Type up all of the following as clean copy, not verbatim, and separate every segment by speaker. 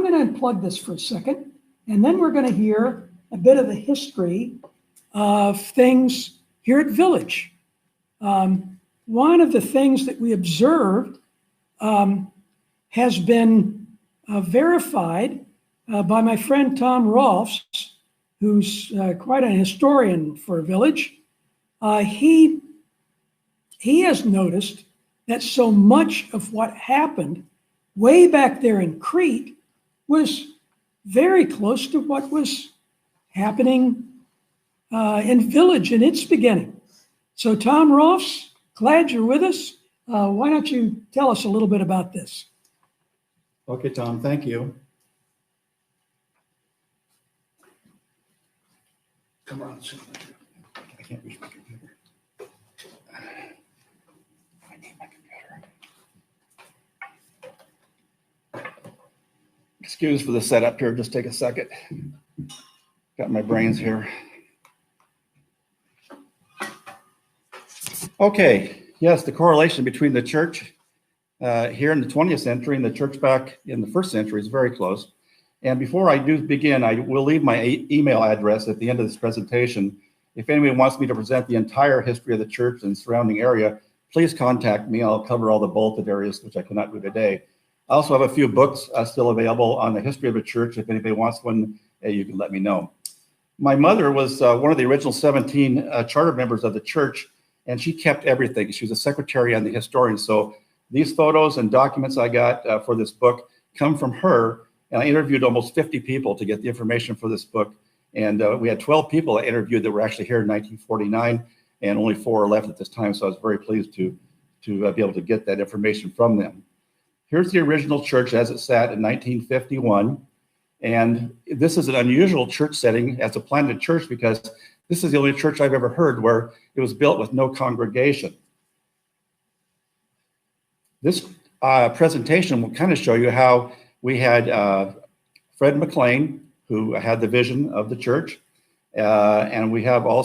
Speaker 1: I'm going to unplug this for a second, and then we're going to hear a bit of the history of things here at Village. One of the things that we observed has been verified by my friend Tom Rohlffs, who's quite an historian for Village. He has noticed that so much of what happened way back there in Crete was very close to what was happening in Village in its beginning. So Tom Rohlffs, glad you're with us. Why don't you tell us a little bit about this?
Speaker 2: Okay, Tom, thank you. Come on, I can't reach my computer. I need my computer. Excuse for the setup here, just take a second. Got my brains here. Okay, yes, the correlation between the church here in the 20th century and the church back in the first century is very close. And before I do begin, I will leave my email address at the end of this presentation. If anyone wants me to present the entire history of the church and surrounding area, please contact me. I'll cover all the bulleted areas, which I cannot do today. I also have a few books still available on the history of the church. If anybody wants one, you can let me know. My mother was one of the original 17 charter members of the church, and she kept everything. She was a secretary and the historian. So these photos and documents I got for this book come from her. And I interviewed almost 50 people to get the information for this book. And we had 12 people I interviewed that were actually here in 1949, and only 4 are left at this time. So I was very pleased to be able to get that information from them. Here's the original church as it sat in 1951. And this is an unusual church setting as a planted church because this is the only church I've ever heard where it was built with no congregation. This presentation will kind of show you how we had Fred McLain, who had the vision of the church. And we have Al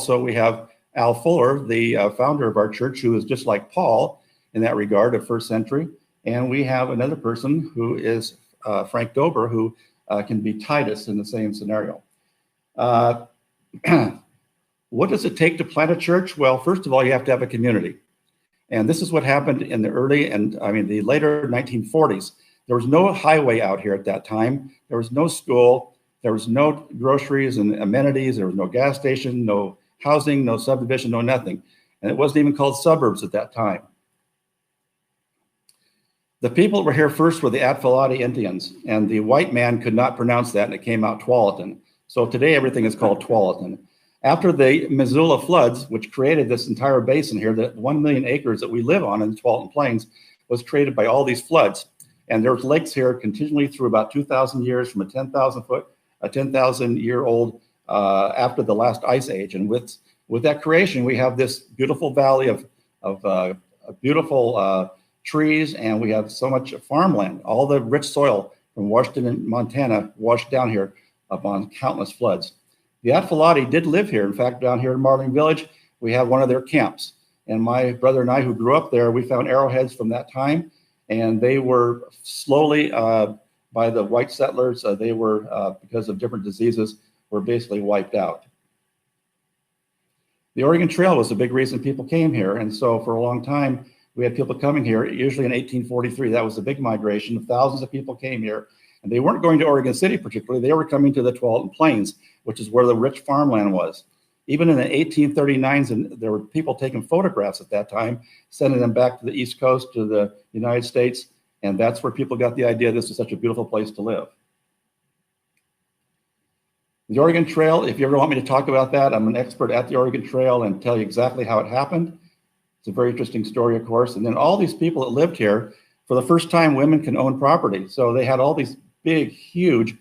Speaker 2: Fuller, the founder of our church, who is just like Paul in that regard of first century. And we have another person who is Frank Dobra, who can be Titus in the same scenario. What does it take to plant a church? Well, first of all, you have to have a community. And this is what happened in the the later 1940s. There was no highway out here at that time. There was no school. There was no groceries and amenities. There was no gas station, no housing, no subdivision, no nothing. And it wasn't even called suburbs at that time. The people that were here first were the Atfalati Indians, and the white man could not pronounce that, and it came out Tualatin. So today everything is called Tualatin. After the Missoula floods, which created this entire basin here, the 1 million acres that we live on in the Tualatin Plains was created by all these floods. And there's lakes here continually through about 2,000 years from a 10,000-year-old after the last ice age. And with that creation, we have this beautiful valley of beautiful trees, and we have so much farmland. All the rich soil from Washington and Montana washed down here upon countless floods. The Atfalati did live here. In fact, down here in Marling Village, we have one of their camps. And my brother and I, who grew up there, we found arrowheads from that time. And they were slowly, by the white settlers, they were, because of different diseases, were basically wiped out. The Oregon Trail was a big reason people came here. And so for a long time, we had people coming here, usually in 1843. That was a big migration. Thousands of people came here. And they weren't going to Oregon City particularly. They were coming to the Tualatin Plains, which is where the rich farmland was. Even in the 1839s, and there were people taking photographs at that time, sending them back to the East Coast, to the United States. And that's where people got the idea this is such a beautiful place to live. The Oregon Trail, if you ever want me to talk about that, I'm an expert at the Oregon Trail and tell you exactly how it happened. It's a very interesting story, of course. And then all these people that lived here, for the first time, women can own property. So they had all these big, huge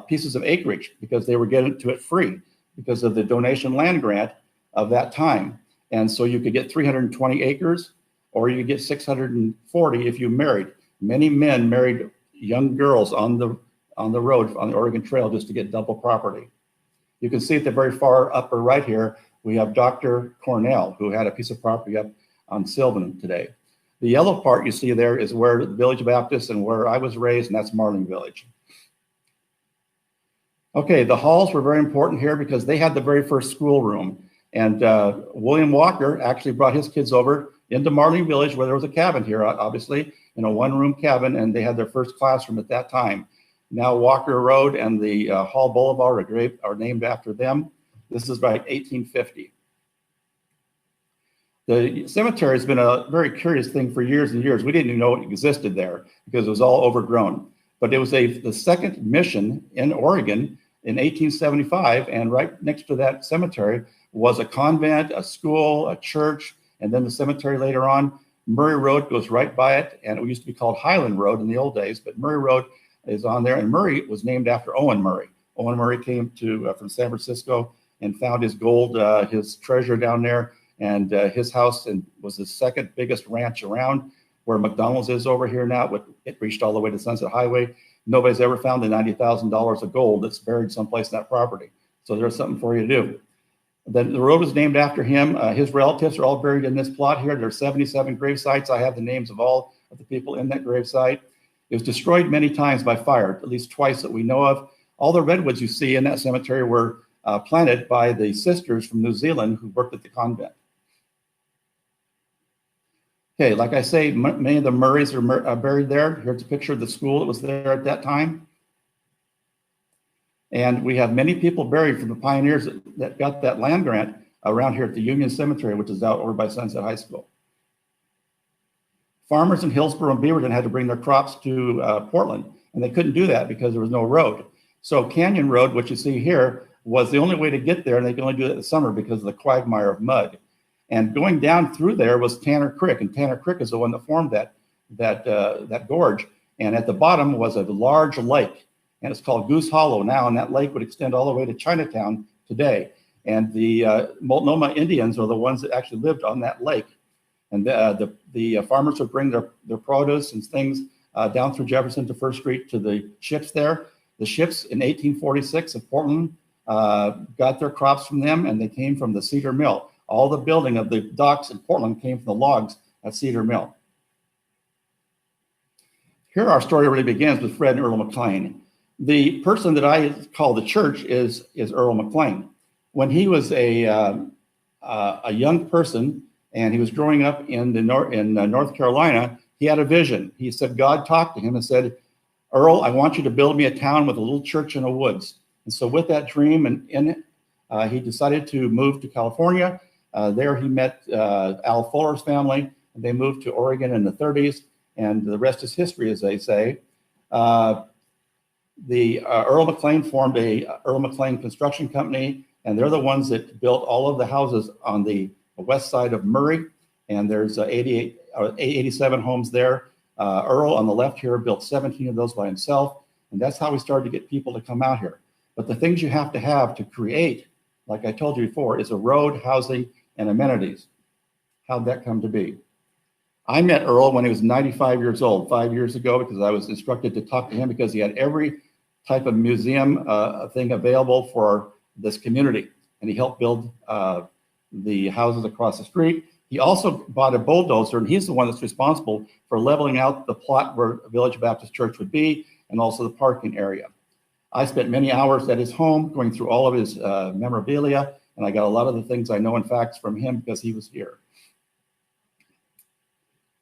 Speaker 2: pieces of acreage because they were getting to it free because of the donation land grant of that time. And so you could get 320 acres or you could get 640 if you married. Many men married young girls on the road, on the Oregon Trail, just to get double property. You can see at the very far upper right here, we have Dr. Cornell, who had a piece of property up on Sylvan today. The yellow part you see there is where the Village Baptist and where I was raised, and that's Marling Village. Okay, the halls were very important here because they had the very first schoolroom. And William Walker actually brought his kids over into Marlene Village, where there was a cabin here, obviously, in a one-room cabin, and they had their first classroom at that time. Now Walker Road and the Hall Boulevard are named after them. This is by 1850. The cemetery has been a very curious thing for years and years. We didn't even know it existed there because it was all overgrown. But it was the second mission in Oregon in 1875, and right next to that cemetery was a convent, a school, a church, and then the cemetery later on. Murray Road goes right by it, and it used to be called Highland Road in the old days, but Murray Road is on there, and Murray was named after Owen Murray. Owen Murray came from San Francisco and found his gold, his treasure down there, and his house was the second biggest ranch around, where McDonald's is over here now. It reached all the way to Sunset Highway. Nobody's ever found the $90,000 of gold that's buried someplace in that property. So there's something for you to do. Then the road was named after him. His relatives are all buried in this plot here. There's 77 grave sites. I have the names of all of the people in that grave site. It was destroyed many times by fire, at least twice that we know of. All the redwoods you see in that cemetery were planted by the sisters from New Zealand who worked at the convent. Okay, like I say, many of the Murrays are buried there. Here's a picture of the school that was there at that time. And we have many people buried from the pioneers that got that land grant around here at the Union Cemetery, which is out over by Sunset High School. Farmers in Hillsborough and Beaverton had to bring their crops to Portland, and they couldn't do that because there was no road. So Canyon Road, which you see here, was the only way to get there, and they could only do it in the summer because of the quagmire of mud. And going down through there was Tanner Creek, and Tanner Creek is the one that formed that gorge. And at the bottom was a large lake, and it's called Goose Hollow now, and that lake would extend all the way to Chinatown today. And the Multnomah Indians are the ones that actually lived on that lake. And the farmers would bring their produce and things down through Jefferson to First Street to the ships there. The ships in 1846 of Portland got their crops from them, and they came from the Cedar Mill. All the building of the docks in Portland came from the logs at Cedar Mill. Here our story really begins with Fred and Earle McLain. The person that I call the church is Earle McLain. When he was a young person and he was growing up in North Carolina, he had a vision. He said God talked to him and said, "Earle, I want you to build me a town with a little church in the woods." And so with that dream and in it, he decided to move to California. There he met Al Fuller's family, and they moved to Oregon in the 30s, and the rest is history, as they say. Earle McLain formed a Earle McLain construction company, and they're the ones that built all of the houses on the west side of Murray, and there's 87 homes there. Earle on the left here built 17 of those by himself, and that's how we started to get people to come out here. But the things you have to create, like I told you before, is a road, housing, and amenities. How'd that come to be? I met Earle when he was 95 years old, 5 years ago, because I was instructed to talk to him because he had every type of museum thing available for this community. And he helped build the houses across the street. He also bought a bulldozer, and he's the one that's responsible for leveling out the plot where Village Baptist Church would be, and also the parking area. I spent many hours at his home going through all of his memorabilia, and I got a lot of the things I know and facts from him because he was here.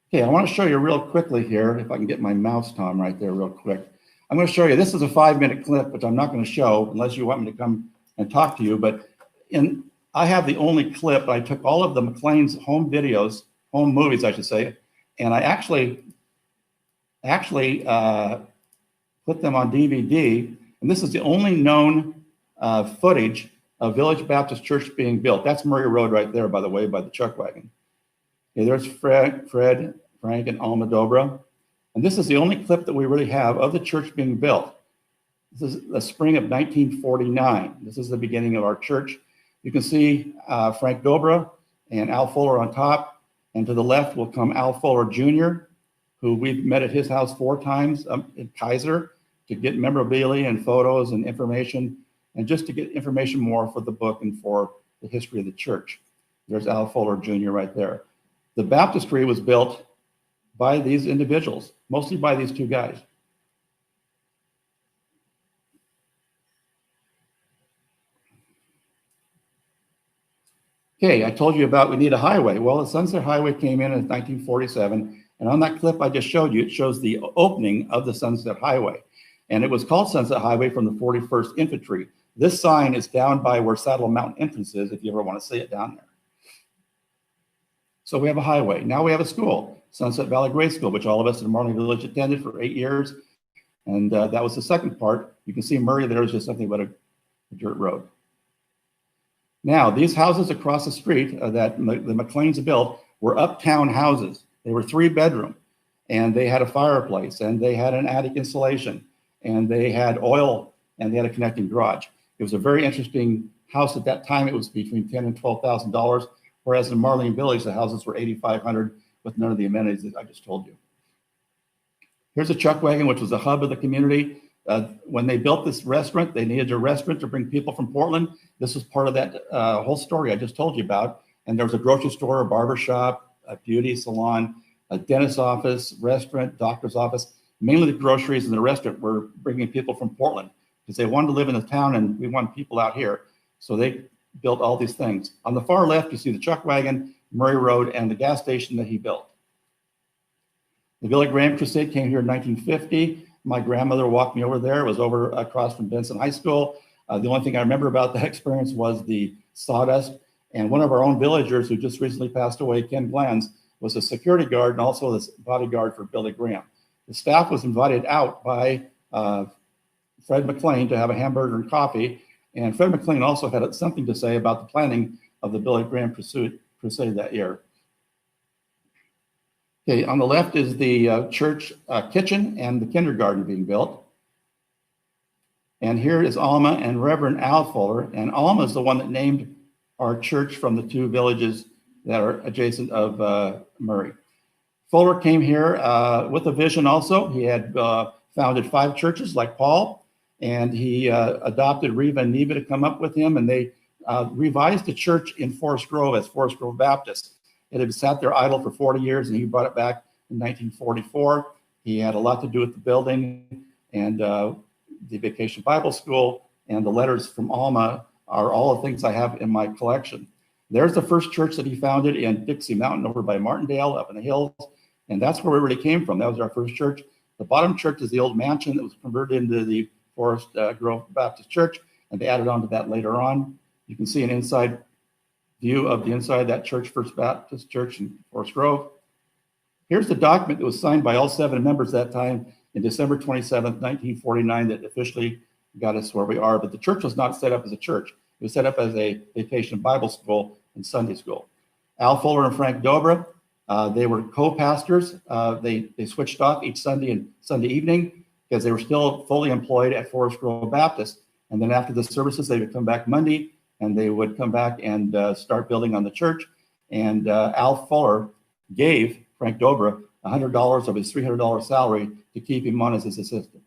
Speaker 2: Okay, I want to show you real quickly here, if I can get my mouse, Tom, right there real quick. I'm going to show you, this is a 5-minute clip, which I'm not going to show unless you want me to come and talk to you, but I have the only clip. I took all of the McLain's home videos, home movies, I should say, and I actually put them on DVD, and this is the only known footage of Village Baptist Church being built. That's Murray Road right there, by the way, by the chuck wagon. Okay, there's Fred, Frank, and Alma Dobra. And this is the only clip that we really have of the church being built. This is the spring of 1949. This is the beginning of our church. You can see Frank Dobra and Al Fuller on top. And to the left will come Al Fuller Jr., who we've met at his house 4 times in Kaiser to get memorabilia and photos and information, and just to get information more for the book and for the history of the church. There's Al Fuller Jr. right there. The baptistry was built by these individuals, mostly by these 2 guys. Okay, I told you about we need a highway. Well, the Sunset Highway came in 1947, and on that clip I just showed you, it shows the opening of the Sunset Highway. And it was called Sunset Highway from the 41st Infantry. This sign is down by where Saddle Mountain entrance is, if you ever want to see it down there. So we have a highway. Now we have a school, Sunset Valley Grade School, which all of us in Marlin Village attended for 8 years. And that was the second part. You can see Murray there is just something but a dirt road. Now, these houses across the street that the McLains built were uptown houses. They were 3-bedroom, and they had a fireplace, and they had an attic insulation, and they had oil, and they had a connecting garage. It was a very interesting house at that time. It was between $10,000 and $12,000, whereas in Marlene Village, the houses were $8,500 with none of the amenities that I just told you. Here's a chuck wagon, which was the hub of the community. When they built this restaurant, they needed a restaurant to bring people from Portland. This was part of that whole story I just told you about. And there was a grocery store, a barber shop, a beauty salon, a dentist's office, restaurant, doctor's office. Mainly the groceries and the restaurant were bringing people from Portland because they wanted to live in the town and we want people out here. So they built all these things. On the far left, you see the chuck wagon, Murray Road, and the gas station that he built. The Billy Graham Crusade came here in 1950. My grandmother walked me over there. It was over across from Benson High School. The only thing I remember about that experience was the sawdust. And one of our own villagers who just recently passed away, Ken Glens, was a security guard and also the bodyguard for Billy Graham. The staff was invited out by Fred McLain to have a hamburger and coffee. And Fred McLain also had something to say about the planning of the Billy Graham Crusade that year. Okay, on the left is the church kitchen and the kindergarten being built. And here is Alma and Reverend Al Fuller. And Alma is the one that named our church from the 2 villages that are adjacent of Murray. Fuller came here with a vision also. He had founded 5 churches like Paul, and he adopted Reva and Neva to come up with him, and they revised the church in Forest Grove as Forest Grove Baptist. It had sat there idle for 40 years, and he brought it back in 1944. He had a lot to do with the building and the Vacation Bible School, and the letters from Alma are all the things I have in my collection. There's the first church that he founded in Dixie Mountain over by Martindale up in the hills, and that's where we really came from. That was our first church. The bottom church is the old mansion that was converted into the Forest Grove Baptist Church, and they added on to that later on. You can see an inside view of the inside of that church, First Baptist Church in Forest Grove. Here's the document that was signed by all 7 members that time in December 27th, 1949, that officially got us where we are. But the church was not set up as a church. It was set up as a vacation Bible school and Sunday school. Al Fuller and Frank Dobra, they were co-pastors. They switched off each Sunday and Sunday evening because they were still fully employed at Forest Grove Baptist. And then after the services, they would come back Monday, and they would come back and start building on the church. And Al Fuller gave Frank Dobra $100 of his $300 salary to keep him on as his assistant.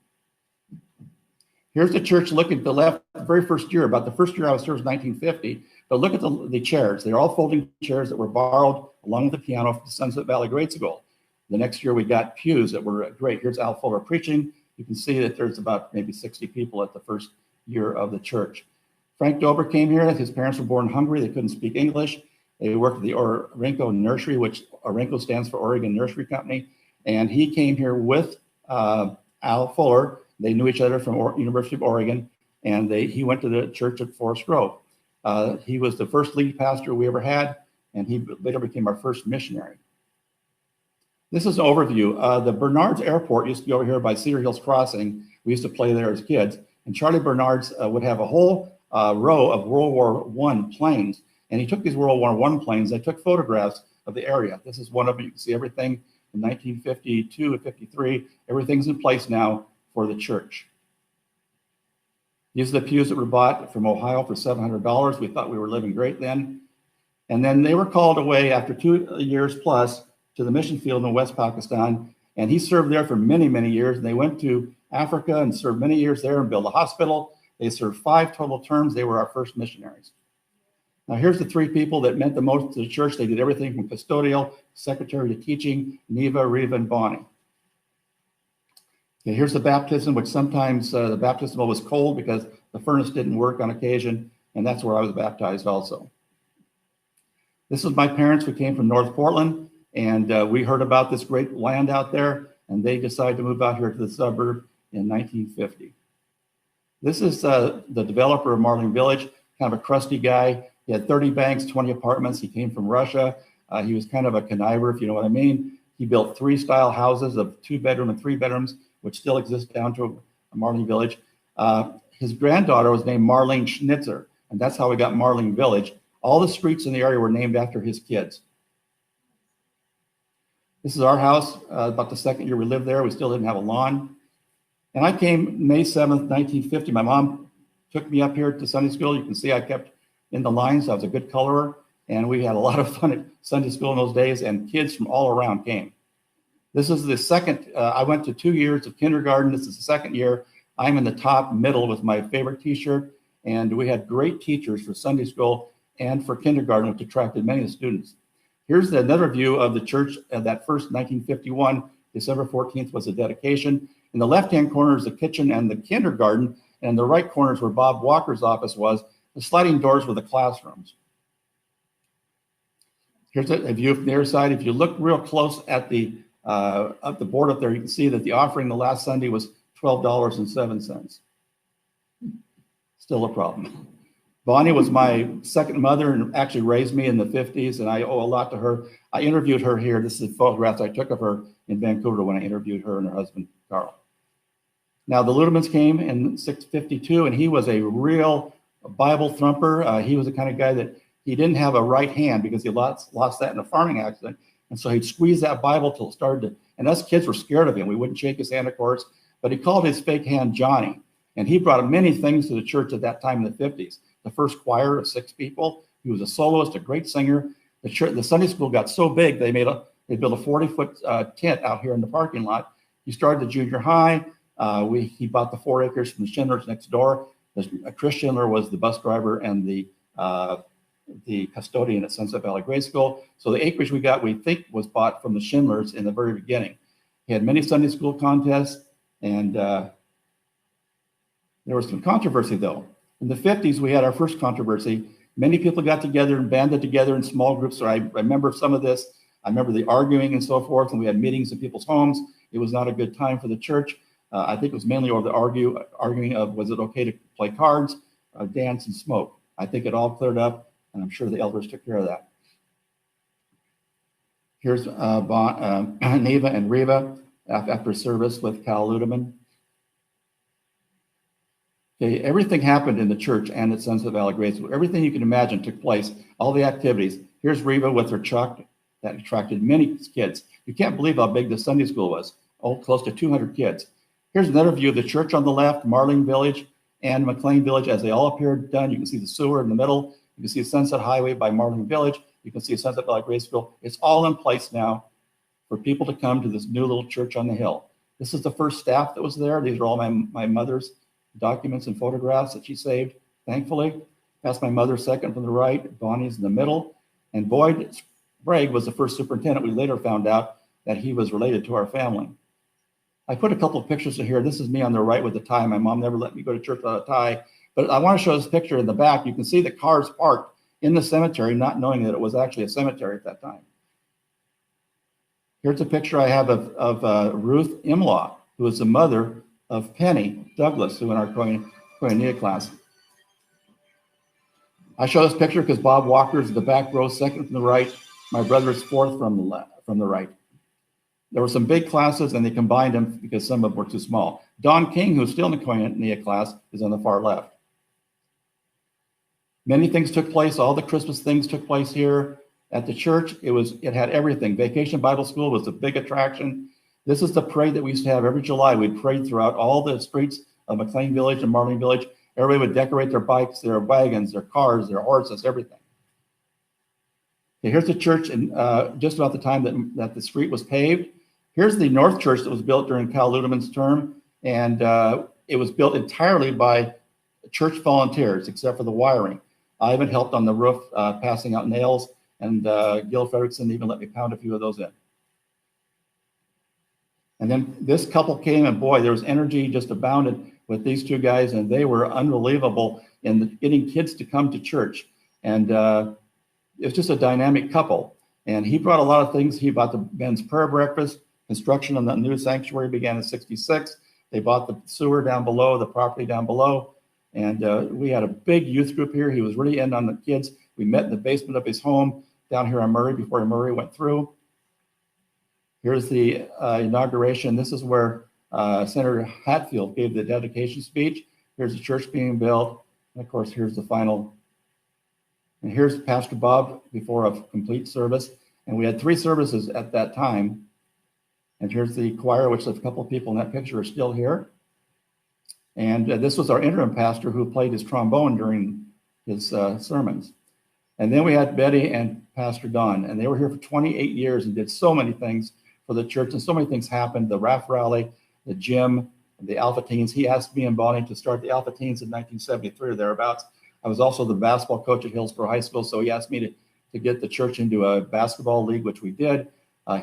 Speaker 2: Here's the church. Look at the left, the very first year. About the first year I was here was 1950. But look at the chairs. They're all folding chairs that were borrowed along with the piano from the Sunset Valley Grade School. The next year we got pews that were great. Here's Al Fuller preaching. You can see that there's about maybe 60 people at the first year of the church. Frank Dobra came here. His parents were born in Hungary. They couldn't speak English. They worked at the Orenco Nursery, which Orenco stands for Oregon Nursery Company. And he came here with Al Fuller. They knew each other from University of Oregon, and he went to the church at Forest Grove. He was the first lead pastor we ever had, and he later became our first missionary. This is an overview. The Bernards Airport used to be over here by Cedar Hills Crossing. We used to play there as kids. And Charlie Bernards would have a whole row of World War I planes. And he took these World War I planes. They took photographs of the area. This is one of them. You can see everything in 1952 and 53. Everything's in place now for the church. These are the pews that were bought from Ohio for $700. We thought we were living great then. And then they were called away after 2 years plus to the mission field in West Pakistan. And he served there for many, many years. And they went to Africa and served many years there and built a hospital. They served 5 total terms. They were our first missionaries. Now here's the 3 people that meant the most to the church. They did everything from custodial, secretary to teaching, Neva, Reva, and Bonnie. Okay, here's the baptism, which sometimes the baptismal was cold because the furnace didn't work on occasion, and that's where I was baptized also. This is my parents. We came from North Portland, and we heard about this great land out there, and they decided to move out here to the suburb in 1950. This is the developer of Marling Village, kind of a crusty guy. He had 30 banks, 20 apartments. He came from Russia. He was kind of a conniver, if you know what I mean. He built 3-style houses of 2-bedroom and 3 bedrooms, which still exist down to Marling Village. His granddaughter was named Marlene Schnitzer, and that's how we got Marling Village. All the streets in the area were named after his kids. This is our house. About the second year we lived there, we still didn't have a lawn. And I came May 7th, 1950. My mom took me up here to Sunday school. You can see I kept in the lines. I was a good colorer, and we had a lot of fun at Sunday school in those days, and kids from all around came. This is the second, I went to 2 years of kindergarten. This is the second year. I'm in the top middle with my favorite t-shirt, and we had great teachers for Sunday school and for kindergarten, which attracted many of the students. Here's another view of the church of that first 1951. December 14th was the dedication. In the left-hand corner is the kitchen and the kindergarten, and in the right corner is where Bob Walker's office was. The sliding doors were the classrooms. Here's a view from the other side. If you look real close at the board up there, you can see that the offering the last Sunday was $12.07. Still a problem. Bonnie was my second mother and actually raised me in the 50s, and I owe a lot to her. I interviewed her here. This is photographs I took of her in Vancouver when I interviewed her and her husband, Carl. Now, the Ludemans came in 652, and he was a real Bible thumper. He was the kind of guy that he didn't have a right hand because he lost that in a farming accident. And so he'd squeeze that Bible till it started to, and us kids were scared of him. We wouldn't shake his hand, of course, but he called his fake hand Johnny. And he brought many things to the church at that time in the 50s. The first choir of 6 people. He was a soloist, a great singer. The Sunday school got so big, they built a 40-foot tent out here in the parking lot. He started the junior high. He bought the 4 acres from the Schindlers next door. Chris Schindler was the bus driver and the custodian at Sunset Valley Grade School. So the acreage we got, we think, was bought from the Schindlers in the very beginning. He had many Sunday school contests, and there was some controversy, though. In the 50s, we had our first controversy. Many people got together and banded together in small groups. So I remember some of this. I remember the arguing and so forth, and we had meetings in people's homes. It was not a good time for the church. I think it was mainly over the arguing of, was it okay to play cards, dance, and smoke? I think it all cleared up, and I'm sure the elders took care of that. Here's Neva and Reva after service with Cal Ludeman. Okay, everything happened in the church and at Sunset Valley Grade School. Everything you can imagine took place, all the activities. Here's Reva with her truck that attracted many kids. You can't believe how big the Sunday school was, close to 200 kids. Here's another view of the church on the left, Marling Village and McLain Village as they all appeared done. You can see the sewer in the middle. You can see Sunset Highway by Marling Village. You can see Sunset Valley Grade School. It's all in place now for people to come to this new little church on the hill. This is the first staff that was there. These are all my mother's documents and photographs that she saved, thankfully. That's my mother second from the right. Bonnie's in the middle. And Boyd Sprague was the first superintendent. We later found out that he was related to our family. I put a couple of pictures in here. This is me on the right with the tie. My mom never let me go to church without a tie. But I want to show this picture in the back. You can see the cars parked in the cemetery, not knowing that it was actually a cemetery at that time. Here's a picture I have of Ruth Imlaw, who was the mother of Penny Douglas, who in our Kononia class. I show this picture because Bob Walker is the back row, second from the right. My brother is fourth from the right. There were some big classes, and they combined them because some of them were too small. Don King, who's still in the Kononia class, is on the far left. Many things took place. All the Christmas things took place here at the church. It had everything. Vacation Bible School was a big attraction. This is the parade that we used to have every July. We'd parade throughout all the streets of McLain Village and Marling Village. Everybody would decorate their bikes, their wagons, their cars, their horses, everything. Okay, here's the church in just about the time that the street was paved. Here's the North Church that was built during Cal Ludeman's term, and it was built entirely by church volunteers, except for the wiring. Ivan helped on the roof, passing out nails, and Gil Fredrickson even let me pound a few of those in. And then this couple came, and boy, there was energy just abounded with these two guys, and they were unbelievable in getting kids to come to church. And it was just a dynamic couple. And he brought a lot of things. He bought the men's prayer breakfast. Construction on the new sanctuary began in '66. They bought the sewer down below, the property down below. And we had a big youth group here. He was really in on the kids. We met in the basement of his home down here on Murray before Murray went through. Here's the inauguration. This is where Senator Hatfield gave the dedication speech. Here's the church being built. And of course, here's the final. And here's Pastor Bob before a complete service. And we had 3 services at that time. And here's the choir, which a couple of people in that picture are still here. And this was our interim pastor who played his trombone during his sermons. And then we had Betty and Pastor Don, and they were here for 28 years and did so many things for the church, and so many things happened. The RAF rally, the gym, the Alpha Teens. He asked me and Bonnie to start the Alpha Teens in 1973 or thereabouts. I was also the basketball coach at Hillsborough High School, so he asked me to get the church into a basketball league, which we did.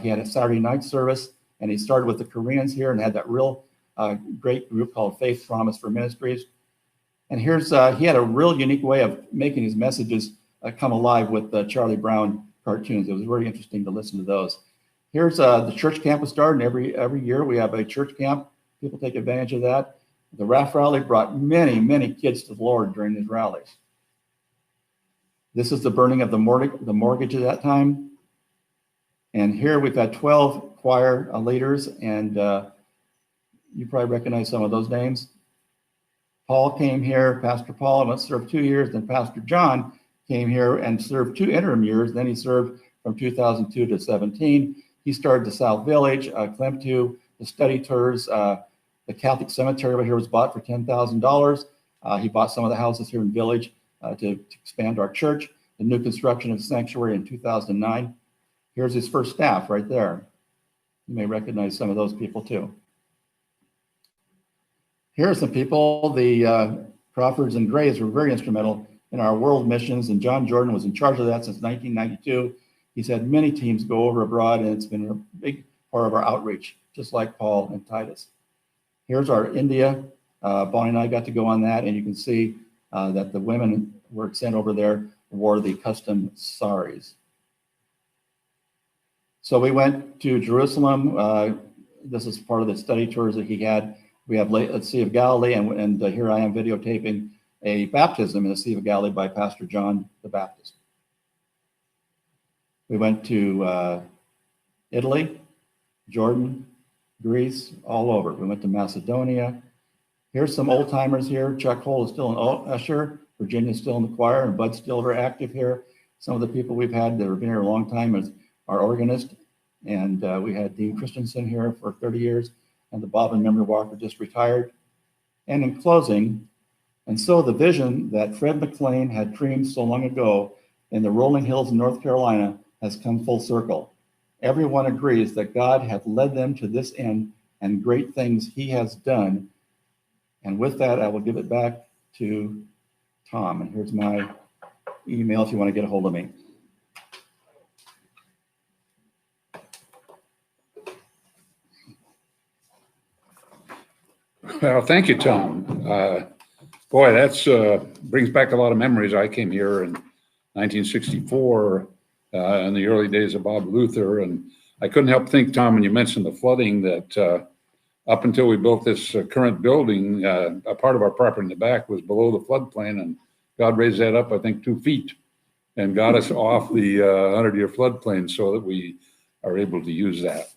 Speaker 2: He had a Saturday night service, and he started with the Koreans here and had that real great group called Faith Promise for Ministries. And here's, he had a real unique way of making his messages come alive with the Charlie Brown cartoons. It was really interesting to listen to those. Here's the church camp was starting every year. We have a church camp. People take advantage of that. The RAF rally brought many, many kids to the Lord during these rallies. This is the burning of the mortgage at that time. And here we've had 12 choir leaders, and you probably recognize some of those names. Paul came here, Pastor Paul, and served 2 years. Then Pastor John came here and served 2 interim years. Then he served from 2002 to 17. He started the South Village, Clem2, the study tours. The Catholic cemetery over here was bought for $10,000. He bought some of the houses here in Village to expand our church. The new construction of the sanctuary in 2009. Here's his first staff right there. You may recognize some of those people too. Here are some people. The Crawfords and Grays were very instrumental in our world missions, and John Jordan was in charge of that since 1992. He's had many teams go over abroad, and it's been a big part of our outreach, just like Paul and Titus. Here's our India. Bonnie and I got to go on that, and you can see that the women were sent over there wore the custom saris. So we went to Jerusalem. This is part of the study tours that he had. We have the Sea of Galilee, and here I am videotaping a baptism in the Sea of Galilee by Pastor John the Baptist. We went to Italy, Jordan, Greece, all over. We went to Macedonia. Here's some old timers here. Chuck Hole is still an usher. Virginia's still in the choir, and Bud's still very active here. Some of the people we've had that have been here a long time is our organist, and we had Dean Christensen here for 30 years, and the Bob and Memory Walker just retired. And in closing, and so the vision that Fred McLain had dreamed so long ago in the rolling hills of North Carolina has come full circle. Everyone agrees that God hath led them to this end, and great things he has done. And with that, I will give it back to Tom. And here's my email if you want to get a hold of me.
Speaker 3: Well, thank you, Tom. Boy, that's brings back a lot of memories. I came here in 1964 in the early days of Bob Luther, and I couldn't help think, Tom, when you mentioned the flooding, that up until we built this current building, a part of our property in the back was below the floodplain, and God raised that up, I think, 2 feet and got us off the 100-year floodplain so that we are able to use that.